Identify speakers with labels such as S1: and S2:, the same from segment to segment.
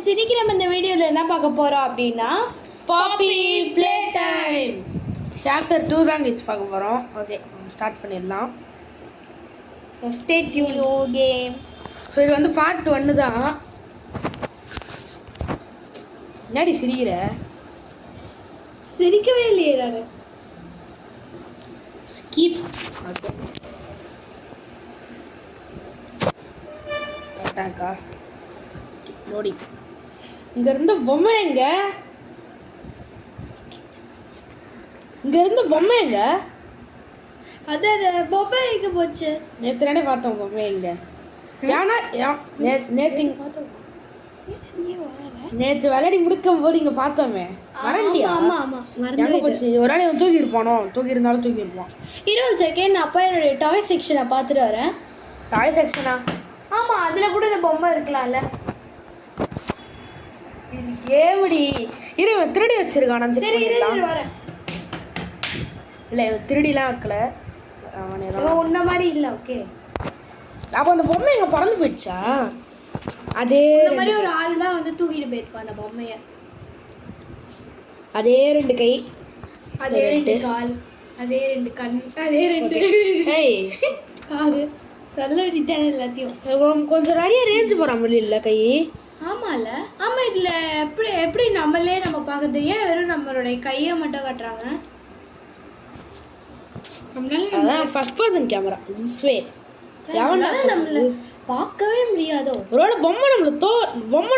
S1: Friends, இன்னைக்கு நம்ம இந்த வீடியோவில் என்ன பார்க்க போகிறோம் அப்படின்னா பாப்பி ப்ளே டைம்
S2: சாப்டர் 2 தான் மிஸ் பார்க்க போகிறோம். ஓகே, ஸ்டார்ட் பண்ணிடலாம்.
S1: So stay tune game.
S2: So இது வந்து பார்ட் 1 தான். என்னடி சிரிக்கிற?
S1: சிரிக்கவே இல்லையே நான்.
S2: ஸ்கீப். ஓகே, கரெக்டாக்கா லோடி. இங்கே இருந்த பொம்மை எங்க? இங்கே இருந்த பொம்மை எங்க?
S1: அதான் பொம்மை எங்கே போச்சு?
S2: நேற்று தானே பார்த்தோம் பொம்மை எங்க. ஏன்னா நேற்று விளையாடி முடிக்கும் போது இங்கே பார்த்தோமே, மறண்டியா?
S1: ஆமாம் ஆமாம்
S2: எங்கே போச்சு? ஒரு நாள் இவன் தூக்கி இருப்பானோ? தூக்கி இருந்தாலும் தூக்கி இருப்பான்.
S1: 20 செகண்ட். அப்போ என்னுடைய டாய் செக்ஷனை பார்த்துட்டு வரேன்.
S2: டாய் செக்ஷனா?
S1: ஆமாம், அதில் கூட இந்த பொம்மை இருக்கலாம்ல.
S2: ஏமுடி இரு, இவன் திருடி வச்சிருக்கான். நான் செக் பண்ணிடலாம்.
S1: வரேன்.
S2: இல்லை, இவன் திருடிலாம் வைக்கல. அவனே தான்
S1: உன்ன மாதிரி இல்லை. ஓகே,
S2: அப்போ அந்த பொம்மை எங்கே பறந்து போயிடுச்சா? அதே
S1: இந்த மாதிரி ஒரு ஆள் தான் வந்து தூக்கிட்டு போயிருப்பான் அந்த பொம்மையை.
S2: அதே 2 கை,
S1: அதே 2 கால், அதே 2 கண், அதே 2 காது. நல்ல டித்தான எல்லாத்தையும்
S2: கொஞ்சம் நிறைய ரேஞ்சு போகிற மாதிரி இல்லை கை.
S1: ஆமாம்ல. ஆமாம், இதில் எப்படி எப்படி நம்மளே நம்ம பார்க்குறது? ஏன் வெறும் நம்மளுடைய கையை மட்டும் காட்டுறாங்க?
S2: அதான் first person camera. This way
S1: நம்மள பார்க்கவே முடியாதோ?
S2: ஒருவேளை பொம்மை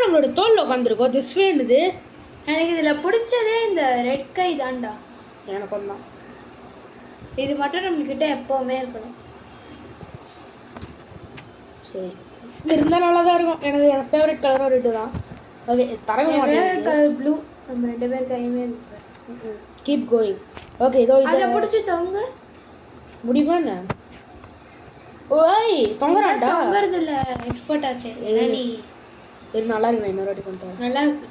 S2: நம்மளோட தோல்ல உட்காந்துருக்கோம். திஸ் வேணுது.
S1: எனக்கு இதில் பிடிச்சதே இந்த ரெட் கை தான்டா.
S2: எனக்கு ஒன்றும்
S1: இது மட்டும் நம்மக்கிட்ட எப்போவுமே இருக்கணும்.
S2: சரி, இருந்தால் நல்லா தான் இருக்கும். எனக்கு ஃபேவரட் கலரும் ரெட்டு தான். ஓகே, தரங்க
S1: ஃபேவரட் கலர் ப்ளூ. நம்ம 2 பேர் கையுமே இருக்கு.
S2: Keep going. ஓகே, இதோ
S1: அதை பிடிச்சி தொங்க
S2: முடியுமா என்ன? ஓய், தொங்குறான்டா.
S1: தொங்குறது இல்லை, எக்ஸ்பர்ட் ஆச்சு. நீ
S2: இது நல்லா இருக்கு. நான் இன்னொரு வாட்டி பண்ணிட்டேன்.
S1: நல்லா இருக்கு,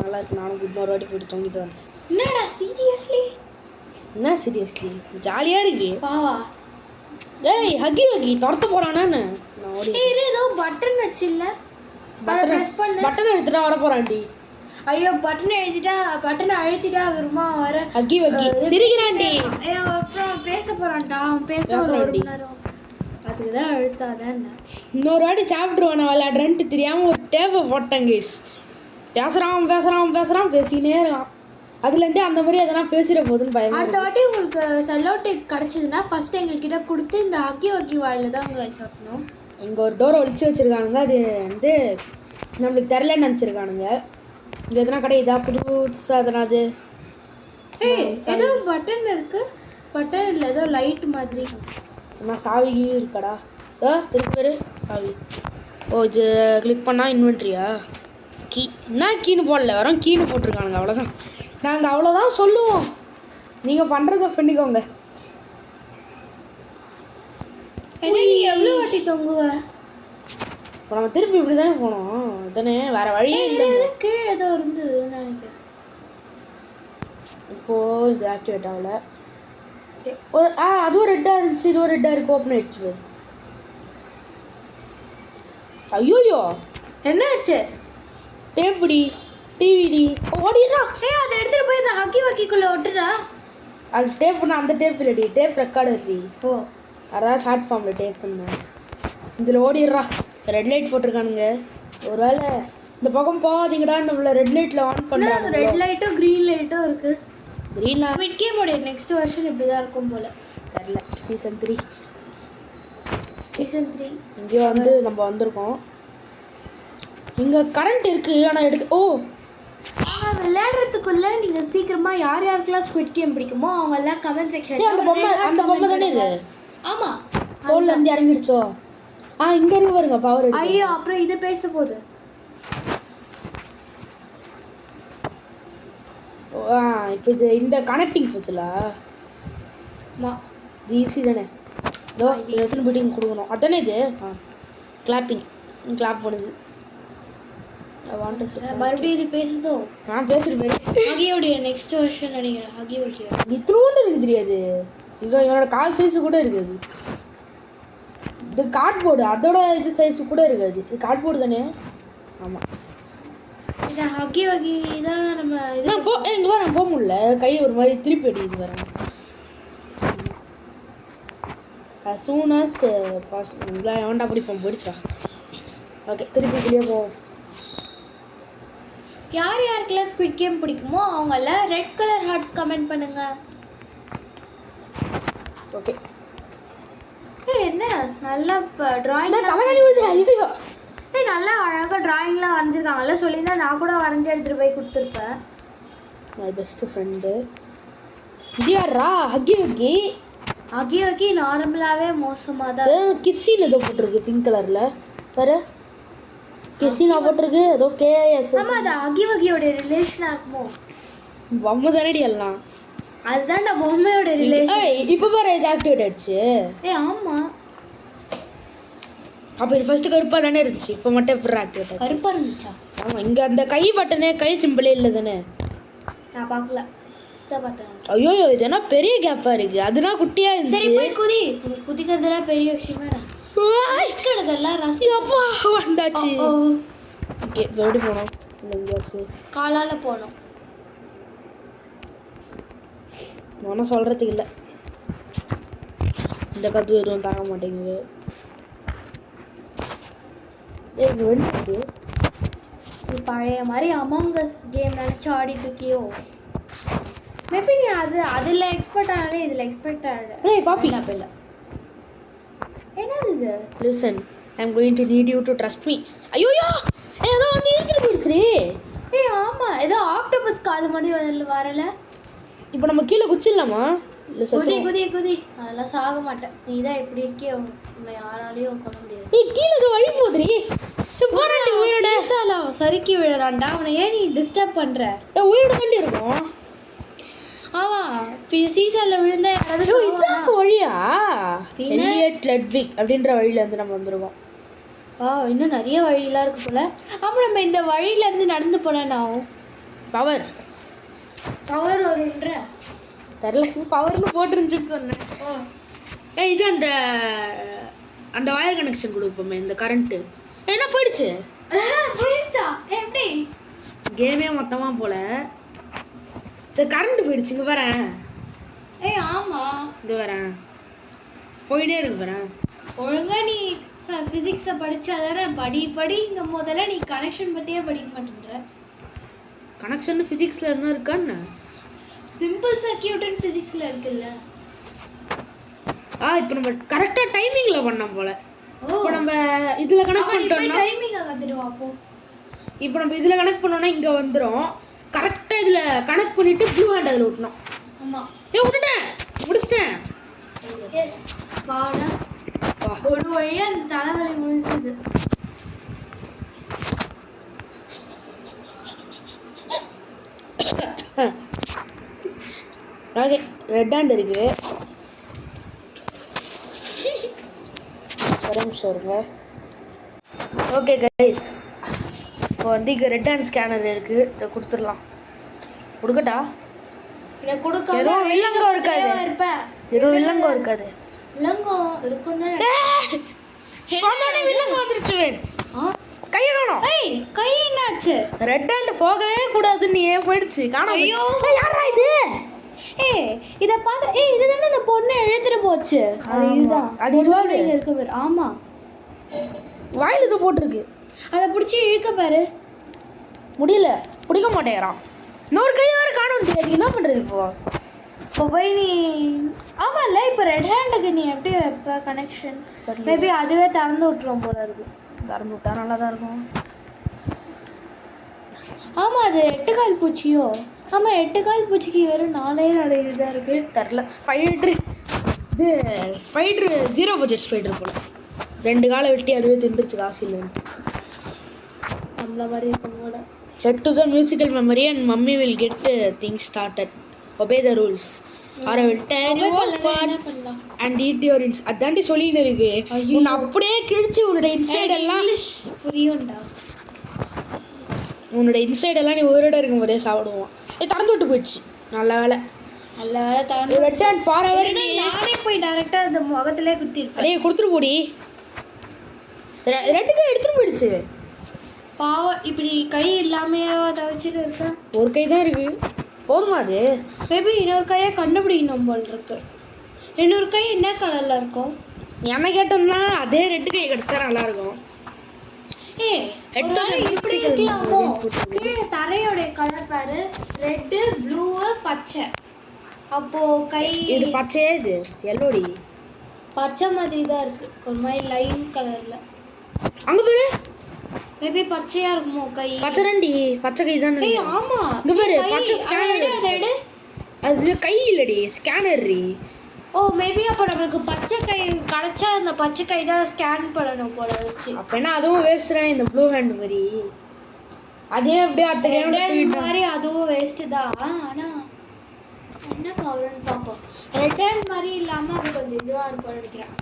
S2: நல்லா இருக்கு. நானும் இன்னொரு வாட்டி போயிட்டு தொங்கிட்டு வரேன்.
S1: என்னடா சீரியஸ்லி?
S2: என்ன சீரியஸ்லி? ஜாலியாக இருக்கு.
S1: பாவா.
S2: ஏய், ஹக்கி துரத்து போகிறானு நான் ஓடி.
S1: ஏதோ பட்டன் வச்சில்ல, அதை ப்ரெஸ் பண்ணு.
S2: பட்டன் எடுத்துட்டா வர போகிறான்டி.
S1: ஐயோ, பட்டனை அழுத்திட்டா வருமா வர.
S2: ஹக்கி சிரிக்கிறான்டி.
S1: அப்புறம் பேச போகிறான்டா. அவன் பேச ஒரு மணி நேரம். அதுக்கு தான் அழுத்தாதான்.
S2: இன்னொரு வாட்டி சாப்பிட்ரு வேணா விளையாடுறேன்ட்டு தெரியாமல் ஒரு டேப்பை போட்டேன் கேஸ். பேசுகிறான் பேசினே இருக்கான். அதுலேருந்தே அந்த மாதிரி அதெல்லாம் பேசுகிற போதுன்னு பயமா.
S1: அடுத்த வாட்டி உங்களுக்கு செல்லோ டேப் கிடச்சிதுன்னா ஃபஸ்ட்டு எங்கள்கிட்ட கொடுத்து இந்த ஹக்கி வாயில் தான் அங்கே சாப்பிடணும்.
S2: இங்கே ஒரு டோரை ஒழிச்சு வச்சுருக்கானுங்க. அது வந்து நம்மளுக்கு தெரிலன்னு நினச்சிருக்கானுங்க. இங்கே எதனா கிடையாதா புதுசாக எதனா? அது
S1: ஏதோ பட்டன் இருக்குது. பட்டன் இல்லை, ஏதோ லைட் மாதிரி.
S2: என்ன சாவி இருக்காடா? இருக்கு சாவி. ஓ, இது கிளிக் பண்ணால் இன்வென்ட்ரியா? என்ன கீன்னு போடல, வரோம் கீன்னு போட்டிருக்கானுங்க. அவ்வளோதான். நாங்கள் அவ்வளோதான் சொல்லுவோம். நீங்கள் பண்ணுறத பண்ணிக்கோங்க.
S1: நீ எவ்வளோ வாட்டி தொங்குவ?
S2: இப்போ நம்ம திருப்பி இப்படி தானே போனோம். தானே, வேறு வழியே இல்லை.
S1: கீழே ஏதோ இருந்ததுன்னு நினைக்கிறேன்.
S2: இப்போது இது ஆக்டிவேட் ஆகலை. ஒரு அதுவும் ரெட்டாக இருந்துச்சு, இதுவும் ரெட்டாக இருக்குது. ஓப்பன் ஆகிடுச்சு பேர். ஐயோயோ,
S1: என்ன ஆச்சு?
S2: டேப்டி டிவிடி ஓடிடா.
S1: அதை எடுத்துகிட்டு போய் இந்த ஹக்கிக்குள்ளே ஒட்டுறா.
S2: அது டேப்புனா அந்த டேப் இல்லடி, டேப் ரெக்கார்டர்டி.
S1: ஓ,
S2: அதான் ஷார்ட் ஃபார்மில் டேப் பண்ணேன். இதில் ஓடிடுறா. Red light போட்டிருக்கானுங்க. ஒரு வேளை இந்த பக்கம் போகாதீங்கடா, நம்மள ரெட் லைட்டில் ஆன் பண்ணுறாங்க.
S1: ரெட் லைட்டும் க்ரீன் லைட்டும் இருக்குது.
S2: க்ரீன்
S1: ஸ்குவிட் கேமோட நெக்ஸ்ட் வெர்ஷன் இப்படி தான் இருக்கும் போல்.
S2: தெரில. சீசன் 3
S1: இங்கேயோ
S2: வந்து நம்ம வந்திருக்கோம். இங்கே கரண்ட் இருக்குது ஆனால் எடுக்க. ஓ,
S1: விளையாடுறதுக்குள்ளே நீங்கள் சீக்கிரமாக யார் யாருக்கெல்லாம் ஸ்குவிட் கேம் பிடிக்குமோ அவங்கெல்லாம் கமெண்ட் செக்ஷன்.
S2: அந்த பொம்மை தானே இது?
S1: ஆமாம்,
S2: தோல்லேருந்து இறங்கிடுச்சோ? இங்கே இருக்கு பாருங்க பவர்.
S1: ஐயோ, அப்புறம் இது பேச போகுது.
S2: இப்போ இது இந்த கனெக்டிங் பஸ்ஸில் இது ஈஸி தானே? இதோ எத்தனை மீட்டிங் கொடுக்கணும் அதானே இது? கிளாப் பண்ணுது.
S1: மறுபடியும் இது பேசுதோ?
S2: பேசுகிறேன்.
S1: ஹகியோடைய நெக்ஸ்ட் வெர்ஷன் நினைக்கிறேன். ஹகி
S2: இத்தனோண்டு இருக்குது தெரியாது. இதோ என்னோட கால் சைஸு கூட இருக்குது. இது கார்ட்போர்டு, அதோட இது சைஸு கூட இருக்காது. இது கார்ட்போர்டு தானே? ஆமாம்.
S1: ஹக்கி வகி தான் நம்ம
S2: நான் எங்க வர போக முடியல, கை ஒரு மாதிரி திருப்பி அடிக்குது வரேன். as soon as possible வேண்டாம் பிடிப்போம் போயிடுச்சா. ஓகே திருப்பி வெளியே போவோம்.
S1: யார் யாருக்கெல்லாம் ஸ்குவிட் கேம் பிடிக்குமோ அவங்கள ரெட் கலர் ஹார்ட்ஸ் கமெண்ட் பண்ணுங்க.
S2: ஓகே
S1: என்ன நல்லா டிராயிங்
S2: தலைவலி வருது. ஐயோ
S1: நல்லா அழகாக டிராயிங்லாம் வரைஞ்சிருக்காங்கல்ல, சொல்லியிருந்தா நான் கூட வரைஞ்சி எடுத்துகிட்டு போய் கொடுத்துருப்பேன்.
S2: மை பெஸ்ட் ஃப்ரெண்டு இது யாரா? ஹக்கி வக்கி.
S1: ஹக்கி வக்கி நார்மலாகவே மோசமாக தான்.
S2: கிஸ்ஸின்னு ஏதோ போட்டிருக்கு பிங்க் கலரில் பாரு. கிஸ்ஸினா போட்டிருக்கு ஏதோ கேஎஸ்.
S1: ஆமாம், அது ஹக்கி வக்கியோட ரிலேஷனாக இருக்குமோ?
S2: பொம்மை தானடி எல்லாம்.
S1: அதுதான் நான் பொம்மையோட ரிலேஷன்.
S2: இப்போ பாரு இது ஆக்டிவேட் ஆயிடுச்சு.
S1: ஆமாம்,
S2: அப்போ இது ஃபர்ஸ்ட் கருப்பாக தானே இருந்துச்சு, இப்போ மட்டும் எப்படி ஆக்டிவேட் ஆச்சு?
S1: கருப்பாக இருந்துச்சா?
S2: ஆமாம், இங்கே அந்த கை பட்டனே கை சிம்பிளே இல்லை தானே.
S1: நான் பார்க்கல, பார்த்தேன்.
S2: ஐயோ இது என்ன பெரிய கேப்பாக இருக்குது, அதுனா குட்டியாக இருந்துச்சு.
S1: சரி போய் குதி. உனக்கு குதிக்கிறதுலாம் பெரிய விஷயமே எடுக்கலாம்.
S2: ரசிகப்பா வந்தாச்சு. ஓகே எப்படி போனோம்? எங்கேயாச்சு
S1: காலால் போனோம்.
S2: ஒன்றும் சொல்கிறதுக்கு இல்லை, இந்த கத்து எதுவும் தாங்க மாட்டேங்குது. வெடிச்சு
S1: நீ பழைய மாதிரி அமாங் அஸ் கேம் நினச்சி ஆடிட்டு இருக்கியோ? மேபி நீ அதில் எக்ஸ்பர்ட் ஆனாலே இதில் எக்ஸ்பர்ட் ஆகிட.
S2: பாப்பி
S1: இல்லை என்னது இது?
S2: Listen, I am going to NEET you to trust me. ஐயோ ஏதோ வந்து இழுத்துட்டு போயிடுச்சு.
S1: ஆமாம், ஏதோ ஆக்டோபஸ் கால் மணி வரல.
S2: இப்போ நம்ம கீழே குச்சிடலாமா?
S1: குதி குதி குதி. அதெல்லாம் சாக மாட்டேன். நீ தான் எப்படி இருக்கியோ, உன்னை யாராலையும் கொல்ல முடியாது.
S2: கீழே ஏதோ வழி போதுரி.
S1: உயிரோட சறுக்கி விழுறான்டா. அவனை ஏன் நீ டிஸ்டர்ப் பண்ணுற?
S2: உயிரோட வண்டி இருக்கும்.
S1: ஆமாம், சீசனில் விழுந்தா யாராவது.
S2: இதுதான் வழியா? எலியட் லட்விக் அப்படின்ற வழியிலேருந்து நம்ம வந்துடுவோம்.
S1: இன்னும் நிறைய வழியெல்லாம் இருக்கு போல. ஆமாம், நம்ம இந்த வழியிலேருந்து நடந்து போனேன்னா
S2: பவர்
S1: வருன்ற
S2: தெரில, பவர்னு போட்டுருந்துச்சுன்னு சொன்னேன். இது அந்த அந்த வயர் கனெக்ஷன் கொடுப்போமே, இந்த கரண்ட்டு என்ன போயிடுச்சா? எப்படி கேமே மொத்தமாக போல இந்த கரண்ட் போயிடுச்சு. இங்கே வரேன்.
S1: ஆமாம்,
S2: இங்கே வரேன், போயிட்டே இருக்கு வரேன்.
S1: ஒழுங்கா நீ ஃபிசிக்ஸை படித்தாதானே படி இங்க முதல்ல நீ கனெக்ஷன் பற்றியே படிக்க மாட்டேங்கிற.
S2: கனெக்ஷன் ஃபிசிக்ஸில் இருந்தால் இருக்கான்னு
S1: சிம்பிள் சர்க்கியூட்னு ஃபிசிக்ஸில் இருக்குல்ல.
S2: இப்போ நம்ம கரெக்டாக டைமிங்கில் பண்ணோம் போல். இப்போ நம்ம இதில் கனெக்ட் பண்ணிட்டோம்னா
S1: டைமிங்கை கற்றுடுவோம். அப்போ
S2: இப்போ நம்ம இதில் கனெக்ட் பண்ணோன்னா இங்கே வந்துடும். கரெக்டாக இதில் கனெக்ட் பண்ணிவிட்டு ப்ளூ ஹேண்ட் அதில் விட்டணும். ஆமாம், விட்டுட்டேன், முடிச்சிட்டேன்.
S1: எஸ் வாடா, ஒரு வழியாக அந்த தலைவலி முடிஞ்சது.
S2: ஓகே ரெட் ஹேண்ட் இருக்குது. ஒரு நிமிஷம் இருங்க. ஓகே கைஸ், இப்போ வந்து இங்கே ரெட் ஹேண்ட் ஸ்கேனர் இருக்குது, இதை கொடுத்துடலாம். கொடுக்கட்டா?
S1: இதை கொடுக்க
S2: வெறும் வில்லங்கோ இருக்காது, வெறும் வில்லங்கோ இருக்காது.
S1: வில்லங்கோ இருக்குன்னு
S2: சொன்னானே வில்லங்கோ வந்துருச்சு. கையை காணோம்.
S1: கை என்னாச்சு?
S2: ரெட் ஹேண்ட் போகவே கூடாதுன்னு ஏன் போயிடுச்சு காணோம். ஐயோ யாரா இது?
S1: இதை பார்த்து இது தானே அந்த பொண்ணு எழுத்துட்டு போச்சு. அது இதுதான், அது இதுவாக இருக்கு பாரு. ஆமாம்,
S2: வாயில் இது போட்டிருக்கு.
S1: அதை பிடிச்சி இழுக்க பாரு.
S2: முடியல, பிடிக்க மாட்டேங்கிறான். இன்னொரு கை வேறு காண முடியாது. என்ன பண்ணுறது இப்போ
S1: போய் நீ? ஆமாம்ல, இப்போ ரெட் ஹேண்டுக்கு நீ எப்படி வைப்ப கனெக்ஷன்? மேபி அதுவே திறந்து விட்டுரும் போல இருக்கு.
S2: திறந்து விட்டா நல்லா தான் இருக்கும்.
S1: ஆமாம், அது 8 கால் பூச்சியோ? ஆமாம், 8 கால் பூச்சிக்கு வெறும் 4 இதாக இருக்குது.
S2: தெரில. ஸ்பைட்ரு இது ஸ்பைட்ரு 0 பட்ஜெட் ஸ்பைட்ரு போல். 2 காலை வெட்டி அதுவே தின்றுச்சு காசு இல்லைன்ட்டு.
S1: நம்மள மாதிரி இருக்கும் போல.
S2: Head to the musical memory and mummy will get things started. Obey the rules or I will tear you apart and eat your inside. அதாண்டி சொல்லின்னு இருக்கு. உன்னை அப்படியே கிழிச்சு உன்னோட இன்சைட் எல்லாம்
S1: புரியும்டா.
S2: உன்னோட இன்சைட் எல்லாம் நீ உயிரோட இருக்கும் போதே சாப்பிடுவோம். திறந்து விட்டு போயிடுச்சு. நல்ல வேலை திறந்து. Red and for ever.
S1: நானே போய் டைரெக்டாக அந்த முகத்திலே குத்திருப்பேன்.
S2: அடே கொடுத்துட்டு போடி. ரெண்டுக்கும் எடுத்துட்டு போயிடுச்சு.
S1: பாவம் இப்படி கை இல்லாமையே தவிச்சிட்டு இருக்கேன்.
S2: ஒரு கை தான் இருக்கு, போதுமா அது?
S1: மேபி இன்னொரு கையை கண்டுபிடிக்கணும் போல் இருக்கு. இன்னொரு கை என்ன கலர்ல இருக்கும்?
S2: என்ன கேட்டோம்னா அதே ரெட்டு கை கிடைச்சா நல்லா இருக்கும்.
S1: இப்படி இருக்கலாமோ? கீழே தரையோடைய கலர் பாரு, ரெட்டு ப்ளூ பச்சை. அப்போ கை
S2: இது பச்சையே, இது எல்லோடி
S1: பச்சை மாதிரி தான் இருக்கு, ஒரு மாதிரி லைன் கலர்ல.
S2: அங்க பாரு,
S1: மேபி பச்சையா இருக்குமோ கை?
S2: பச்சை ரெண்டி, பச்சை கை தான்.
S1: ஆமா,
S2: இங்க பாரு பச்சை ஸ்கேனர். அது கை இல்லடி, ஸ்கேனர்.
S1: ஓ மேபி அப்போ நம்மளுக்கு பச்சை கை கிடைச்சா அந்த பச்சை கை தான் ஸ்கேன் பண்ணணும் போல வச்சு.
S2: அப்போ என்ன அதுவும் வேஸ்ட் தான், இந்த ப்ளூ ஹேண்ட் மாதிரி. அதே அப்படியே அடுத்த கேம்
S1: மாதிரி அதுவும் வேஸ்ட்டு தான். ஆனால் என்ன கவருன்னு பார்ப்போம். ரெட் ஹேண்ட் மாதிரி இல்லாமல் அது கொஞ்சம் இதுவாக இருக்கும்னு நினைக்கிறேன்.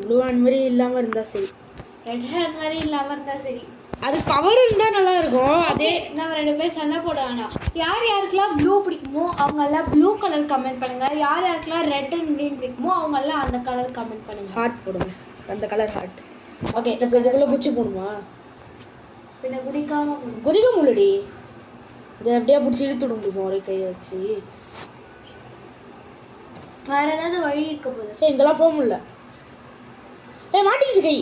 S2: ப்ளூ ஹேண்ட் மாதிரி இல்லாமல் இருந்தால் சரி,
S1: ரெட் ஹேண்ட் மாதிரி இல்லாமல் இருந்தால் சரி.
S2: அது கவர் இருந்தால் நல்லா இருக்கும்.
S1: அதே நம்ம 2 பேர் சண்டை போட வேணாம். யார் யாருக்கெல்லாம் ப்ளூ பிடிக்குமோ அவங்கெல்லாம் ப்ளூ கலர் கமெண்ட் பண்ணுங்கள். யார் யாருக்கெல்லாம் ரெட் அண்ட் க்ரீன் பிடிக்குமோ அவங்கெல்லாம் அந்த கலர் கமெண்ட் பண்ணுங்கள்.
S2: ஹார்ட் போடுங்க, அந்த கலர் ஹார்ட். ஓகே, இப்போ இதுக்குள்ளே குச்சி போடுமா?
S1: பின்ன குதிக்காமல் போடும்.
S2: குதிக்க முடியலடி, இதை அப்படியே பிடிச்சி இழுத்து விட முடியுமா ஒரே கையை வச்சு?
S1: வேற ஏதாவது வழி இருக்க போகுது?
S2: இங்கெல்லாம் போக முடியல. மாட்டிக்கிச்சு கை.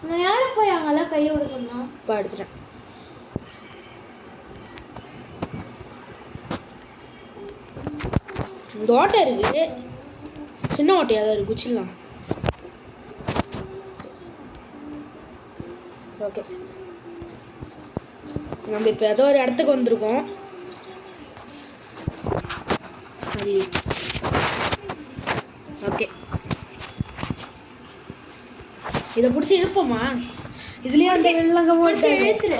S1: நான் யாரும் போய் அங்கெல்லாம் கையை விட சொன்னா?
S2: இப்போ அடிச்சிட்டேன். இந்த ஓட்டை இருக்கு, சின்ன ஓட்டையாக தான் இருக்கு, குச்சிடலாம். ஓகே, நம்ம இப்போ ஏதோ ஒரு இடத்துக்கு வந்திருக்கோம். சரி, ஓகே, இதை பிடிச்சி இழுப்போமா? இதுலயே அந்த வெள்ளங்க
S1: இழுத்துரு,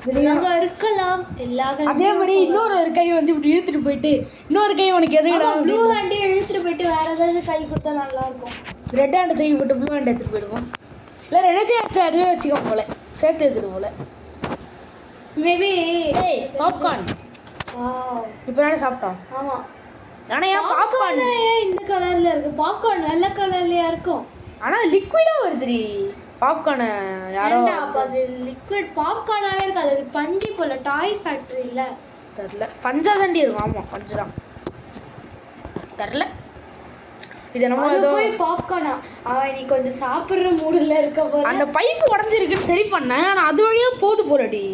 S1: இதுல இருக்கலாம் எல்லா.
S2: அதே மாதிரி இன்னொரு கை வந்து இப்படி இழுத்துட்டு போயிட்டு இன்னொரு கை உனக்கு எதுக்குடா
S1: ப்ளூ ஹேண்டே இழுத்துட்டு போயிட்டு வேற ஏதாவது கை கொடுத்தா நல்லா இருக்கும்.
S2: ரெட் ஹேண்டை தூக்கி போட்டு ப்ளூ ஹேண்ட் எடுத்துட்டு போயிடுவோம். இல்லை ரெண்டத்தையும் எடுத்து அதுவே வச்சுக்கோ போல, சேர்த்து வைக்குது போல.
S1: மேபி
S2: பாப்கார்ன் இப்போ நானே சாப்பிட்டோம்.
S1: ஆமாம்,
S2: ஆனால் ஏன் பாப்கார்ன்
S1: இந்த கலர்ல இருக்கு? பாப்கார்ன் வெள்ளை கலர்லயா இருக்கும்,
S2: ஆனால் லிக்விடாக வருதுடி பாப்கார்னை. யாரோ
S1: அப்போ அது லிக்விட் பாப்கார்னாவே இருக்காது, அது பஞ்சு போல. டாய் ஃபேக்ட்ரி இல்லை,
S2: தெரில, பஞ்சா தாண்டி இருக்கும். ஆமாம், பஞ்சு தான், தெரில. இது நம்ம
S1: போய் பாப்கார்னா அவன் நீ கொஞ்சம் சாப்பிட்ற மூடில் இருக்க போது.
S2: அந்த பைப்பு உடஞ்சிருக்குன்னு சரி பண்ணேன், ஆனால் அது வழியாக போது போலடி.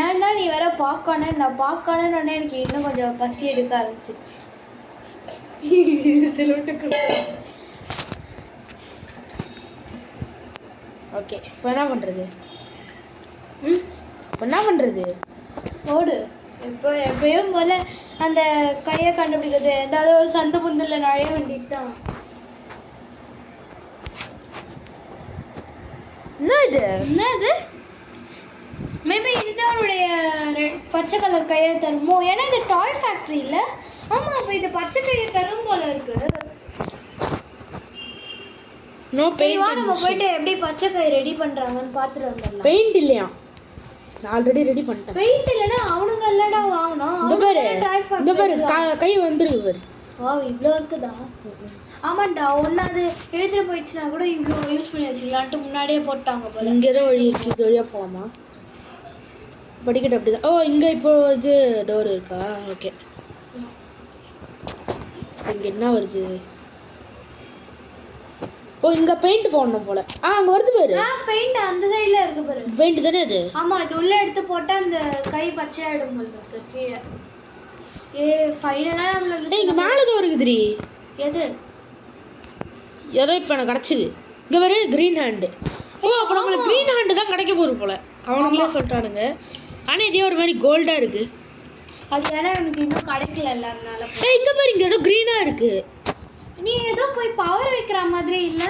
S1: ஏன்னா நீ வேற பாப்கார்னு, நான் பாப்கார்னு உடனே எனக்கு இன்னும் கொஞ்சம் பசி எடுக்க ஆரம்பிச்சிச்சு.
S2: ஓகே, இப்போ என்ன பண்ணுறது? இப்போ என்ன பண்ணுறது?
S1: ஓடு. இப்போ எப்பயும் போல அந்த கையை கண்டுபிடிக்கிறது, ஏதாவது ஒரு சந்த புந்தில் நழைய வேண்டியது தான்.
S2: என்ன இது?
S1: என்ன இது? மேபி இதுதான் அவனுடைய பச்சை கலர் கையை தருமோ? ஏன்னா இது டாய் ஃபேக்ட்ரி இல்லை. ஆமாம், அப்போ இது பச்சை கையை தரும் போல இருக்கு. சரிவா, நம்ம போயிட்டு எப்படி பச்சை கை ரெடி பண்ணுறாங்கன்னு பார்த்துட்டு வந்துடலாம்.
S2: பெயிண்ட் இல்லையா? நான் ஆல்ரெடி ரெடி பண்ணிட்டேன்.
S1: பெயிண்ட் இல்லைன்னா அவனுங்க இல்லடா வாங்கணும்.
S2: இந்த பேரு கை வந்துருக்கு பாரு.
S1: வா, இவ்வளோ இருக்குதா? ஆமாண்டா, ஒன்றாவது எழுத்துட்டு போயிடுச்சுன்னா கூட இவ்வளோ யூஸ் பண்ணி வச்சுக்கலான்ட்டு முன்னாடியே போட்டாங்க போல.
S2: இங்கே தான் வழி இருக்கு, இது வழியாக போகலாமா? படிக்கட்டு அப்படி தான். ஓ, இங்கே இப்போ இது டோர் இருக்கா? ஓகே, இங்கே என்ன வருது? ஓ, இங்கே பெயிண்ட் போடணும் போல. அங்கே வருது பாரு.
S1: பெயிண்ட் அந்த சைடில் இருக்கு பாரு.
S2: பெயிண்ட் தானே அது?
S1: ஆமாம், இது உள்ளே எடுத்து போட்டால் அந்த கை பச்சையாயிடும் போல இருக்கு கீழே. ஃபைனலாக நம்மள
S2: இங்கே மேலே தான் இருக்குதுடி.
S1: எது?
S2: ஏதோ இப்போ எனக்கு கிடச்சிது. இங்கே வேறு க்ரீன் ஹேண்டு. ஓ, அப்போ நம்மளுக்கு க்ரீன் ஹேண்டு தான் கிடைக்க போகிற போல. அவனுங்களே சொல்லிட்டானுங்க. ஆனால் இதே ஒரு மாதிரி கோல்டாக இருக்குது.
S1: அது ஏன்னா எனக்கு இன்னும் கிடைக்கல, அதனால.
S2: இங்கே பாரு, இங்கே ஏதோ க்ரீனாக இருக்குது.
S1: நீ ஏதோ போய் பவர் வைக்கிற மாதிரி இல்லை?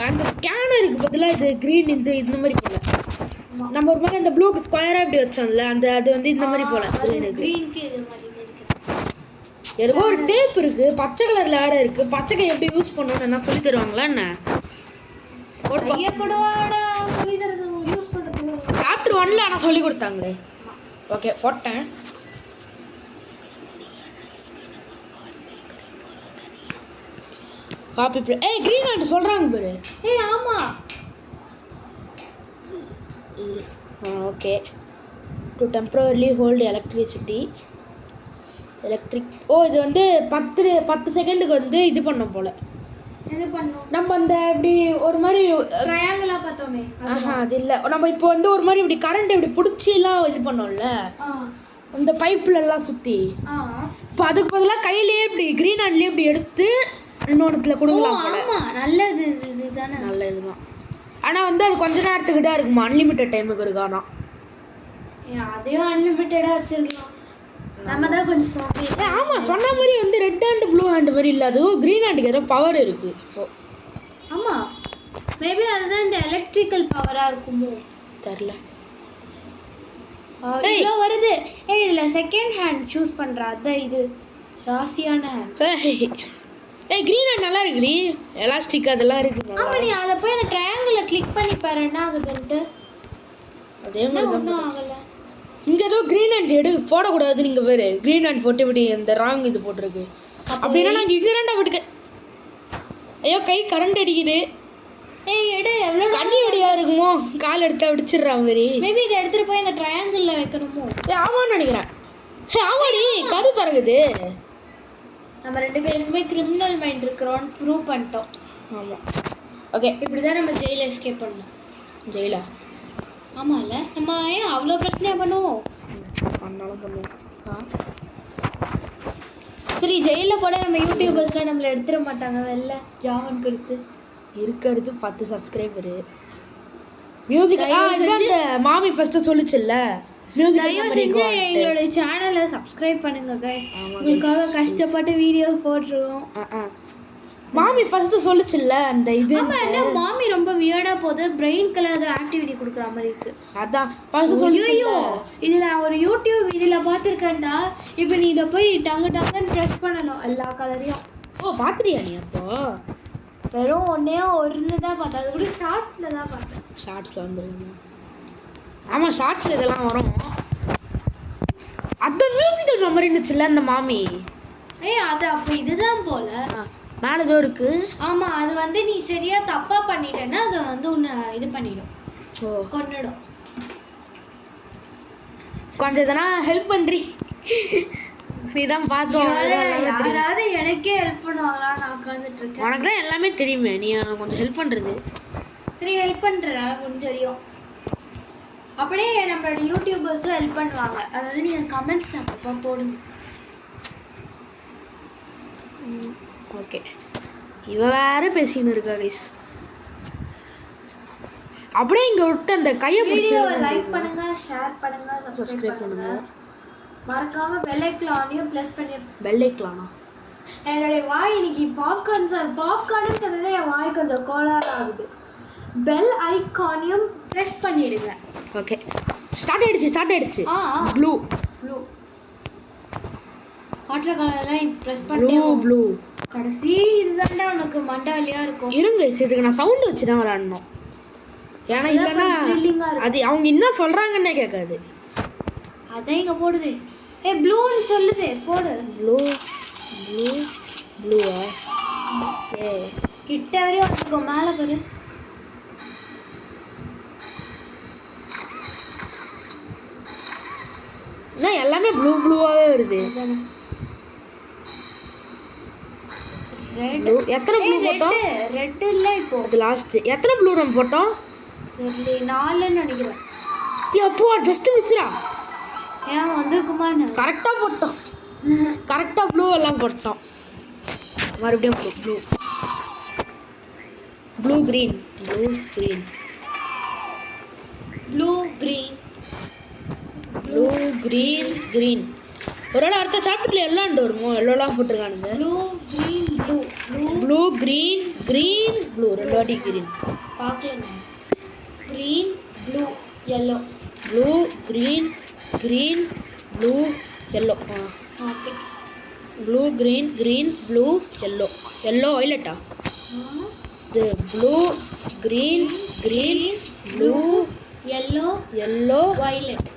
S2: அந்த ஸ்கேனருக்கு பதிலாக இது க்ரீன் இந்த மாதிரி போல. நம்ம ஒரு மாதிரி அந்த ப்ளூக்கு ஸ்கொயராக இப்படி வச்சோம்ல, அந்த அது வந்து இந்த மாதிரி போல.
S1: க்ரீனுக்கு இது மாதிரி
S2: எதுக்கோ ஒரு டேப் இருக்கு, பச்சை கலர்ல வேற இருக்கு. பச்சை கை எப்படி யூஸ் பண்ணணும்னு என்ன சொல்லி தருவாங்களா என்ன?
S1: கையை கூடவாடா சொல்லி தரது, யூஸ் பண்ணுறது
S2: சாப்டர் 1ல ஆனால் சொல்லி கொடுத்தாங்களே. ஓகே, போட்டேன். காப்பி க்ரீன் ஹேண்ட் சொல்கிறாங்க பாரு.
S1: ஆமாம்,
S2: okay. To டெம்பரவரிலி hold electricity electric. இது வந்து 10 செகண்டுக்கு வந்து இது பண்ணோம் போல்.
S1: இது பண்ணோம்
S2: நம்ம அந்த இப்படி ஒரு மாதிரி
S1: ட்ரையாங்கிளாக பார்த்தோமே.
S2: அது இல்லை. நம்ம இப்போ வந்து ஒரு மாதிரி இப்படி கரண்ட் இப்படி பிடிச்சிலாம் இது பண்ணோம்ல அந்த பைப்புலலாம் சுற்றி. இப்போ அதுக்கு பதிலாக கையிலேயே இப்படி க்ரீன் ஹேண்ட்லேயே இப்படி எடுத்து இன்னொன்றுல கொடுக்கலாம்.
S1: ஆமாம், நல்லது இதுதானே.
S2: நல்ல இதுதான். ஆனால் வந்து அது கொஞ்ச நேரத்துக்கு தான் இருக்குமா, அன்லிமிட்டட் டைமுக்கு இருக்கானா.
S1: அதையும் அன்லிமிட்டடாக வச்சிருக்கலாம். நம்ம தான் கொஞ்சம்
S2: ஆமாம், சொன்ன மாதிரி வந்து ரெட் ஹேண்டு ப்ளூ ஹேண்டு மாதிரி இல்லை, அதுவும் க்ரீன் ஹேண்டுக்கு ஏதோ பவர் இருக்குது. ஸோ
S1: ஆமாம், மேபி அதுதான் இந்த எலக்ட்ரிக்கல் பவராக இருக்குமோ
S2: தெரில.
S1: இவ்வளோ வருது. இதில் செகண்ட் ஹேண்ட் சூஸ் பண்ணுறா, அதுதான் இது ராசியான ஹேண்ட்.
S2: க்ரீன் ஹேண்ட் நல்லா இருக்குடி, எலாஸ்டிக் அதெல்லாம் இருக்குது.
S1: ஆமாம், நீ அதை போய் அந்த ட்ரையாங்கிளில் கிளிக் பண்ணி பாரு என்ன ஆகுதுன்ட்டு.
S2: அதே மாதிரி
S1: ஒன்றும் ஆகலை.
S2: இங்கே ஏதோ க்ரீன் ஹேண்ட் போடக்கூடாது. நீங்கள் வேறு க்ரீன் ஹேண்ட் போட்டு இப்படி இந்த ராங் இது போட்டிருக்கு. அப்படின்னா நாங்கள் இங்கே ரெண்டா விட்டுக்க. ஐயோ கை கரண்ட் அடிக்குது.
S1: எடு, எவ்வளோ
S2: கண்ணி வெடியாக இருக்குமோ, கால் எடுத்தா வெடிச்சிடுறா மாதிரி.
S1: மேபி இதை எடுத்துகிட்டு போய் அந்த ட்ரையாங்கிளில் வைக்கணுமோ.
S2: ஆமான்னு நினைக்கிறேன். ஆமாடி, கரு தரகுது.
S1: நம்ம 2 பேருக்குமே கிரிமினல் மைண்ட் இருக்கிறோன்னு ப்ரூவ் பண்ணிட்டோம்.
S2: ஆமாம். ஓகே,
S1: இப்படி தான் நம்ம ஜெயிலை எஸ்கேப் பண்ணோம்.
S2: ஜெயிலா?
S1: ஆமாம்ல, நம்ம ஏன் அவ்வளோ பிரச்சனையாக பண்ணுவோம்?
S2: பண்ணாலும் பண்ணுவோம்.
S1: சரி, ஜெயிலில் போட நம்ம யூடியூபர்ஸ்லாம் நம்மளை எடுத்துட மாட்டாங்க வெளில ஜாமன் கொடுத்து.
S2: இருக்கிறது 10 சப்ஸ்கிரைபரு. மியூசிக் அந்த மாமி ஃபர்ஸ்ட்டு சொல்லிச்சுல்ல, மியூசிக்
S1: தயவு செஞ்சு எங்களோட சேனலை சப்ஸ்கிரைப் பண்ணுங்க கைஸ். உங்களுக்காக கஷ்டப்பட்டு வீடியோ போட்டுருவோம்.
S2: மாமி ஃபர்ஸ்ட்டு சொல்லிச்சுல்ல அந்த இது.
S1: என்ன மாமி ரொம்ப வியர்டாக போகுது, பிரெயின் கலர் ஆக்டிவிட்டி கொடுக்குற மாதிரி இருக்கு.
S2: அதான் ஃபர்ஸ்ட் சொல்லியோ.
S1: இது நான் ஒரு யூடியூப் இதில் பார்த்துருக்கேன்டா. இப்போ நீ இதை போய் டங்குன்னு ப்ரெஸ் பண்ணணும் எல்லா கலரையும்.
S2: பார்த்துறியா நீ? அப்போ
S1: வெறும் ஒன்று தான் பார்த்தேன், அது கூட ஷார்ட்ஸில் தான் பார்த்தேன்.
S2: ஷார்ட்ஸில் வந்துருங்க. ஆமாம், ஷார்ட்ஸில் இதெல்லாம் வரும். அந்த மியூசிக்கல் மெமரி இருந்துச்சுல்ல அந்த மாமி.
S1: அது அப்போ இதுதான் போல.
S2: மேலே ஏதோ இருக்கு.
S1: ஆமாம், அது வந்து நீ சரியாக தப்பாக பண்ணிட்டேன்னா அதை வந்து உன்னை இது பண்ணிடும், கொன்னிடும்.
S2: கொஞ்சம் எதனா ஹெல்ப் பண்ணுறி, நீ தான் பார்த்தோம்.
S1: யாராவது எனக்கே ஹெல்ப் பண்ணுவாங்களா? நான் உட்காந்துட்டு இருக்கேன்.
S2: உனக்கு தான் எல்லாமே தெரியுமே, நீ கொஞ்சம் ஹெல்ப் பண்ணுறது.
S1: சரி, ஹெல்ப் பண்ணுறா கொஞ்சம் தெரியும். அப்படியே நம்மளோட யூடியூபர்ஸும் ஹெல்ப் பண்ணுவாங்க. அதாவது நீங்கள் கமெண்ட்ஸ் அப்பப்போ போடுங்க.
S2: ஓகே, இவ வேற பேசின்னு இருக்கா கைஸ். அப்படியே இங்கே விட்டு அந்த கையை பிடிச்சி
S1: லைக் பண்ணுங்க, ஷேர் பண்ணுங்க, சப்ஸ்கிரைப் பண்ணுங்க. மறக்காம பெல் ஐக்கானையும் ப்ளஸ் பண்ணி.
S2: பெல் ஐக்கானா?
S1: என்னுடைய வாய் இன்னைக்கு பாப்கார்னு சொன்னதே என் வாய் கொஞ்சம் கோளாறு ஆகுது. பெல் ஐக்கானையும் ப்ரெஸ் பண்ணிடுங்க.
S2: ஓகே, ஸ்டார்ட் ஆயிடுச்சு. ப்ளூ
S1: காட்டுற கலர்லாம் ப்ரெஸ் பண்ணி
S2: ப்ளூ
S1: கடைசி இதுதான்டா உனக்கு மண்டாலியாக இருக்கும்.
S2: இருங்க, சரி நான் சவுண்டு வச்சு தான் விளாடணும். ஏன்னா இல்லைன்னா அது அவங்க என்ன சொல்கிறாங்கன்னே கேட்காது.
S1: அதான் இங்கே போடுது. ப்ளூன்னு சொல்லுது, போடு.
S2: ப்ளூவா?
S1: கிட்ட வரையும் வந்துக்கோ, மேலே பாரு.
S2: என்ன எல்லாமே ப்ளூவாகவே வருது. எத்தனை ப்ளூ போட்டோம்?
S1: ரெட் இல்லை இப்போ,
S2: அது லாஸ்ட்டு. எத்தனை ப்ளூ நம்ம போட்டோம்?
S1: தெரியல, 4ன்னு நினைக்கிறேன்.
S2: அப்போ ஜஸ்ட் மிஸ்ரா.
S1: ஏன் வந்திருக்குமா?
S2: கரெக்டாக போட்டோம், கரெக்டாக ப்ளூ எல்லாம் போட்டோம். மறுபடியும் ப்ளூ க்ரீன். ஒருவேளை அடுத்த சாப்டர்ல எல்லாம் வருமோ? எல்லோலாம் போட்டிருக்கானுங்க. ப்ளூ க்ரீன் ப்ளூ 2 வாட்டி க்ரீன்
S1: பார்க்கல. Green blue yellow,
S2: blue green blue yellow.
S1: Okay,
S2: blue green blue yellow வயலட்டா? இது ப்ளூ க்ரீன் ப்ளூ எல்லோ வயலட்டா?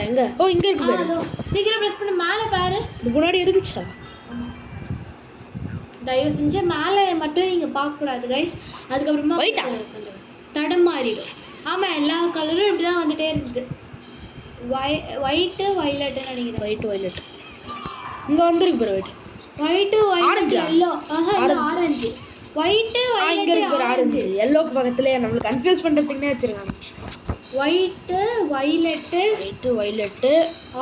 S2: எங்க? இங்கே இருக்கு பாரு.
S1: சீக்கிரம் ப்ரெஸ் பண்ணு, மேலே பாரு.
S2: இது முன்னாடி இருந்துச்சா?
S1: தயவு செஞ்சு மேலே மட்டும் நீங்கள் பார்க்கக்கூடாது கைஸ். அதுக்கப்புறமா
S2: White-ஆ?
S1: தடம் மாறிடும். ஆமா எல்லா கலரும் இப்படி தான் வந்துட்டே இருக்குது. ஒயிட்டு வயலட்னு நினைக்கிறேன்.
S2: ஒயிட் வயலட் இங்கே வந்துருக்கு பாரு ஒயிட்
S1: ஒயிட்டு வயலட்
S2: ஆரஞ்சா?
S1: எல்லோ ஆரஞ்சு ஒயிட்டு
S2: இங்கே இருக்கு பாரு ஆரஞ்சு எல்லோக்கு பக்கத்துலேயே நம்மளுக்கு கன்ஃபியூஸ் பண்ணுறதுக்குன்னே வச்சுருக்காங்க.
S1: White violet
S2: white violet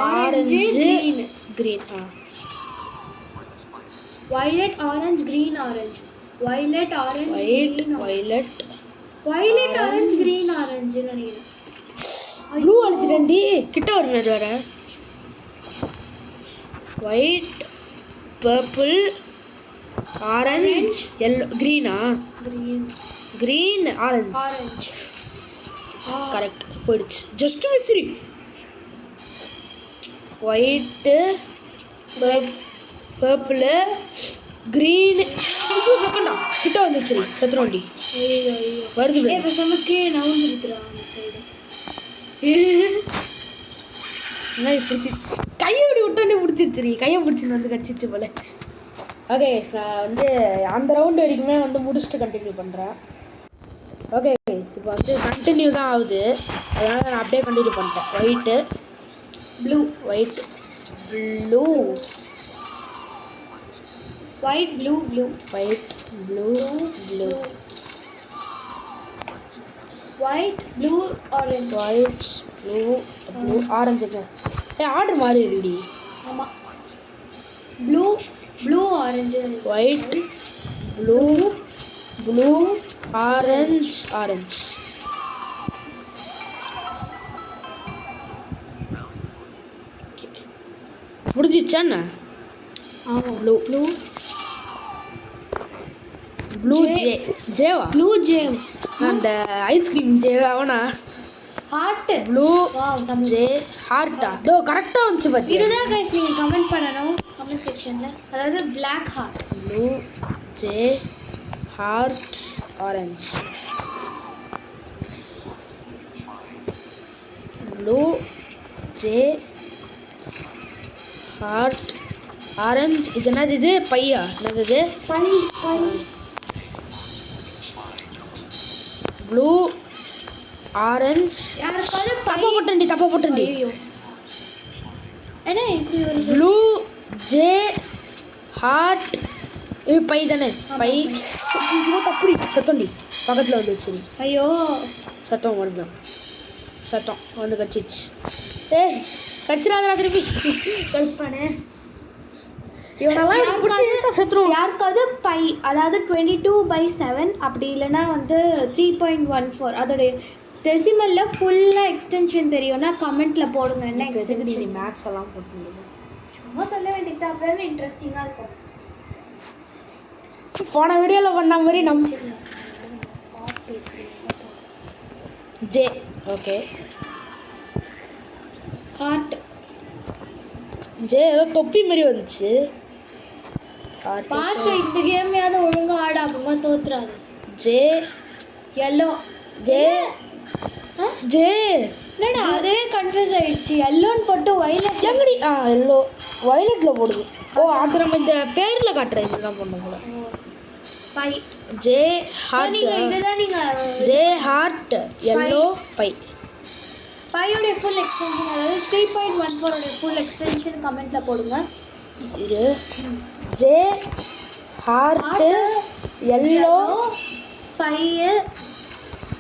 S1: orange
S2: orange green
S1: violet orange green orange violet orange
S2: white
S1: green
S2: violet
S1: violet orange green ஆரஞ்சுன்னு நினைக்கிறேன்.
S2: ப்ளூ அழுத்திட்டேன்டி கிட்ட வருவேன் வேற. ஒயிட் பர்பிள் ஆரஞ்ச் எல்லோ க்ரீனா
S1: green
S2: green orange
S1: orange
S2: correct போயிடுச்சு. ஜஸ்ட் மிஸ்ரி. ஒயிட்டு பர்பிள் க்ரீன் செகண்டா கிட்ட வந்துச்சு சத்ரோண்டி
S1: ஐயோ
S2: வருது
S1: ஏ பேசாம கீழே நவுந்துருக்குறா அந்த சைடு.
S2: என்ன பிடிச்சி கையை இப்படி விட்டோன்னே பிடிச்சிருச்சு. கையை பிடிச்சின்னு வந்து கடிச்சிச்சு போல. ஓகே நான் வந்து அந்த ரவுண்டு வரைக்குமே வந்து முடிச்சுட்டு கண்டினியூ பண்ணுறேன். ஓகே இப்போ வந்து கண்டினியூ தான் ஆகுது, அதனால் நான் அப்படியே கண்டினியூ பண்ணிட்டேன். White
S1: blue
S2: white blue
S1: white blue blue
S2: white blue blue
S1: white blue orange
S2: white blue blue ஆரஞ்சுங்க. ஆர்டர் மாறி இருக்குடி.
S1: ஆமாம் blue blue orange
S2: white blue blue orange orange முடிஞ்சிச்சாண்ணா?
S1: ஆமாம்
S2: ப்ளூ
S1: ப்ளூ
S2: ப்ளூ ஜே ஜேவா
S1: ப்ளூ ஜேம்
S2: அந்த ஐஸ்கிரீம் ஜேவா அவனா?
S1: ஹார்ட்டு
S2: ப்ளூ
S1: நம்ம
S2: ஜே ஹார்ட்டா? தோ கரெக்டாக வந்துச்சு பார்த்தியா?
S1: இதுதான் கைஸ் நீங்கள் கமெண்ட் பண்ணணும் கமெண்ட் செக்ஷனில். அதாவது black heart
S2: blue jay heart orange blue jay heart orange. இது என்னது? இது பையா? என்னது? Blue orange.
S1: யாருக்காவது
S2: தப்பா போட்டேன்டி.
S1: ஐயோ ஏன்னா இப்படி ஒரு
S2: ப்ளூ ஜே ஹார்ட். இது பை தானே? பை தப்புடி சத்தம்டி பக்கத்தில் வந்து வச்சு
S1: ஐயோ
S2: சத்தம் வருது. சத்தம் வந்து கடிச்சிச்சு. ஏய் கடிச்சிடாதா திருப்பி கடிச்சிட்டானே. இவனெல்லாம் பிடிச்சி செத்துருவோம்.
S1: யாருக்காவது பை அதாவது 22/7 அப்படி இல்லைன்னா வந்து 3.14 அதோடைய டெசிமலில் ஃபுல்லாக எக்ஸ்டென்ஷன் தெரியும்னா கமெண்ட்டில் போடுங்க. என்ன எக்ஸ்டென்ஷன்
S2: மேக்ஸ் எல்லாம் போட்டு
S1: சும்மா சொல்ல வேண்டியது அப்போ இன்ட்ரெஸ்டிங்காக இருக்கும்.
S2: போன வீடியோவில் பண்ண மாதிரி நம்ம ஜே ஓகே
S1: ஹார்ட்
S2: ஜே ஏதோ தொப்பி மாதிரி வந்துச்சு.
S1: பார்த்து இந்த கேமையாவது ஒழுங்காக ஆட அப்புறமா தோத்துறாது.
S2: ஜே
S1: எல்லோ
S2: ஜே ஜே
S1: என்னடா அதே கன்ஃபியூஸ் ஆயிடுச்சு. எல்லோன்னு போட்டு வயலட்
S2: எங்கடி? எல்லோ வயலட்டில் போடுது. ஓ அது நம்ம இந்த பேரில் காட்டுற இதுதான் போடணும் போல.
S1: பை
S2: ஜே ஹார்ட்
S1: இதுதான் நீங்கள்
S2: ஜே ஹார்ட் எல்லோ பை.
S1: பையோடைய ஃபுல் எக்ஸ்டென்ஷன் அதாவது 3.14 ஃபுல் எக்ஸ்டென்ஷன் கமெண்ட்டில் போடுங்க.
S2: இது J heart yellow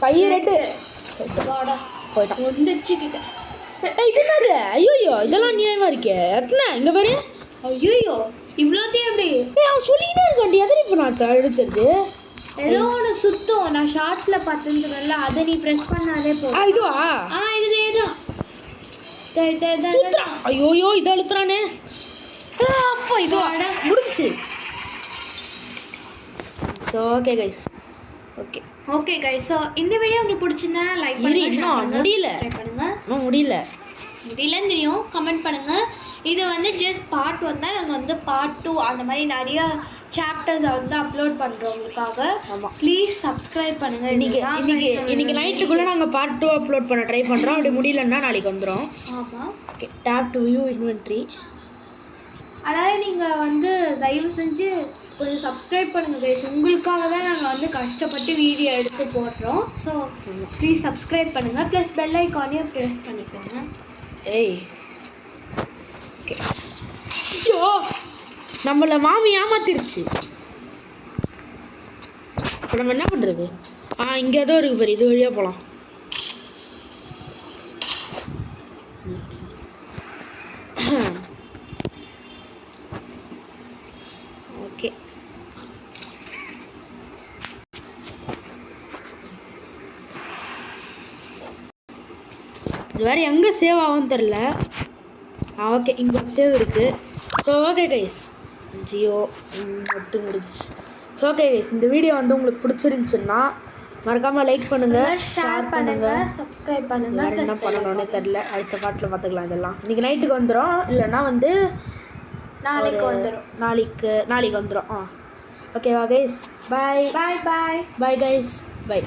S2: pi red
S1: வாடா
S2: போயிட்டான்.
S1: வந்துச்சு கிட்ட.
S2: இது என்னது? ஐயோ இதெல்லாம் நியாயமாக இருக்கே. எத்தனை இங்கே பாரு.
S1: ஐயோ இவ்வளோத்தையும் எப்படி?
S2: அவன் சொல்லிக்கிட்டே இருக்காண்டி. எதை இப்போ நான் எடுத்துறது?
S1: ஏதோ ஒன்று சுத்தம் நான் ஷார்ட்ஸில் பார்த்துன்னு சொன்னல அதை நீ ப்ரெஸ் பண்ணாலே போதும்.
S2: இதுவா?
S1: இதுவே தான்
S2: சுத்துறான். ஐயோயோ இதை அழுத்துறானே. அப்போ இதுவா முடிஞ்சு. So okay guys
S1: okay guys so இந்த வீடியோ உங்களுக்கு பிடிச்சிருந்தா லைக் பண்ணுங்க.
S2: முடியல
S1: முடியலன்னு தெரியும். கமெண்ட் பண்ணுங்க. இது வந்து ஜஸ்ட் பார்ட் 1 தான். நாங்கள் வந்து பார்ட் 2 அந்த மாதிரி நிறைய சாப்டர்ஸை வந்து அப்லோட் பண்ணுறோம் உங்களுக்காக.
S2: ஆமாம்
S1: ப்ளீஸ் சப்ஸ்கிரைப் பண்ணுங்கள்.
S2: இன்னைக்கு நைட்டுக்குள்ளே நாங்கள் பார்ட் 2 அப்லோட் பண்ண ட்ரை பண்ணுறோம். அப்படி முடியலன்னா நாளைக்கு வந்துடும்.
S1: ஆமாம்
S2: okay tape to view inventory.
S1: அதனால் நீங்கள் வந்து தயவு செஞ்சு கொஞ்சம் சப்ஸ்கிரைப் பண்ணுங்கள் கைஸ். உங்களுக்காக தான் நாங்கள் வந்து கஷ்டப்பட்டு வீடியோ எடுத்து போடுறோம். ஸோ ப்ளீஸ் சப்ஸ்கிரைப் பண்ணுங்கள். ப்ளஸ் பெல் ஐக்கானையும் ப்ரெஸ் பண்ணிக்கோங்க.
S2: ஏய் ஓகே. ஐயோ நம்மளை மாமி ஏமாத்திருச்சு. இப்போ நம்ம என்ன பண்ணுறது? இங்கே ஏதோ இருக்குது பாரு, இது வழியாக போகலாம். ஓகே இது வேறு எங்கே சேவ் ஆகும்னு தெரில. ஓகே இங்கே சேவ் இருக்குது. ஸோ ஓகே கைஸ், ஜியோ மட்டும் முடிச்சு. ஓகே கைஸ், இந்த வீடியோ வந்து உங்களுக்கு பிடிச்சிருந்துச்சுன்னா மறக்காமல் லைக் பண்ணுங்கள்,
S1: ஷேர் பண்ணுங்கள், சப்ஸ்கிரைப் பண்ணுங்கள்.
S2: வேறு என்ன பண்ணணும்னே தெரில. அடுத்த பாட்டில் பார்த்துக்கலாம். இதெல்லாம் இன்றைக்கி நைட்டுக்கு வந்துடும், இல்லைன்னா வந்து
S1: நாளைக்கு வந்துடும்.
S2: நாளைக்கு வந்துடும். ஓகேவா கைஸ்? பாய்
S1: பாய் பாய்
S2: பாய் கைஸ்.